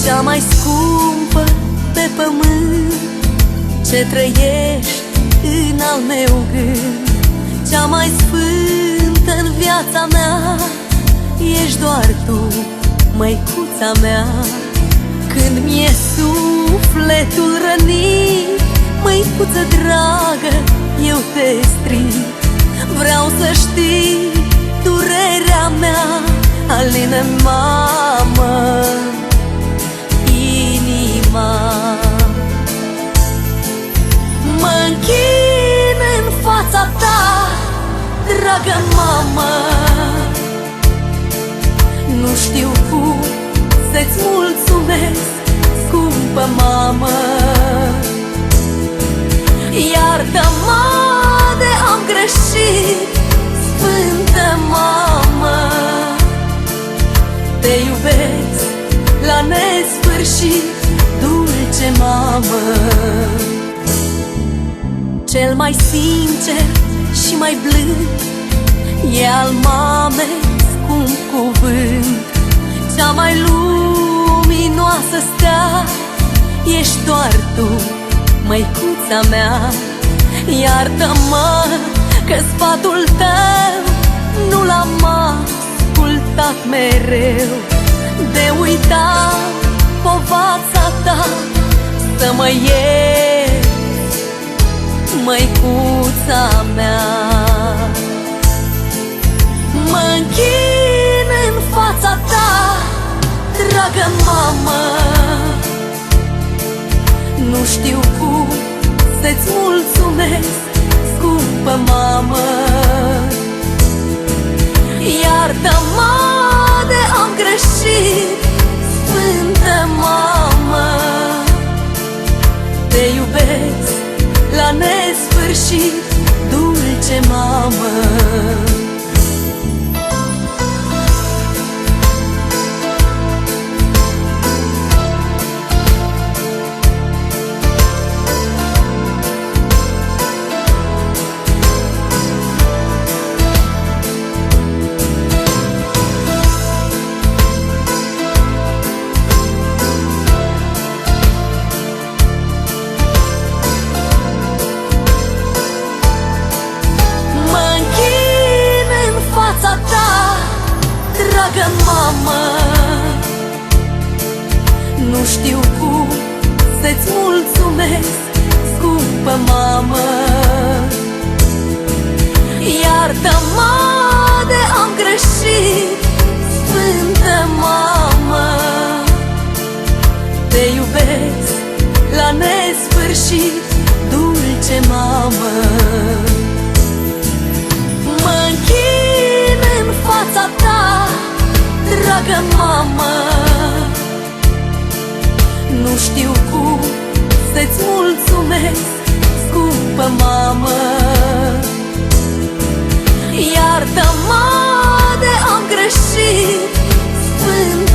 cea mai scumpă pe pământ, ce trăiești în al meu gând. Cea mai sfântă în viața mea ești doar tu, măicuța mea. Când mi-e sufletul rănit, măicuță dragă, eu te strig. Vreau să știi durerea mea, alină-n mamă inima. Mă închin în fața ta, dragă mamă, nu știu cum să-ți mulțumesc, scumpă mamă. Iartă-mă de am greșit, sfântă mamă. Te iubesc la nesfârșit, dulce mamă. Cel mai sincer și mai blând e al mamei scump cuvânt. Cea mai luminoasă stea ești doar tu, măicuța mea. Iartă-mă că sfatul tău nu l-am ascultat mereu. De uita povața ta, să mă ierți, măicuța mea. Mă închin în fața ta, dragă mamă, nu știu cum să-ți mulțumesc, scumpă mamă. Iartă-mă de am greșit, sfântă mamă. Te iubesc la nesfârșit, dulce mamă. Dragă mamă, nu știu cum să-ți mulțumesc, scumpă mamă. Iartă-mă de am greșit, sfântă mamă. Te iubesc la nesfârșit, dulce mamă. Mă închin în fața ta, dragă mamă, nu știu cum să-ți mulțumesc, scumpă mamă. Iartă-mă de am greșit, sfântă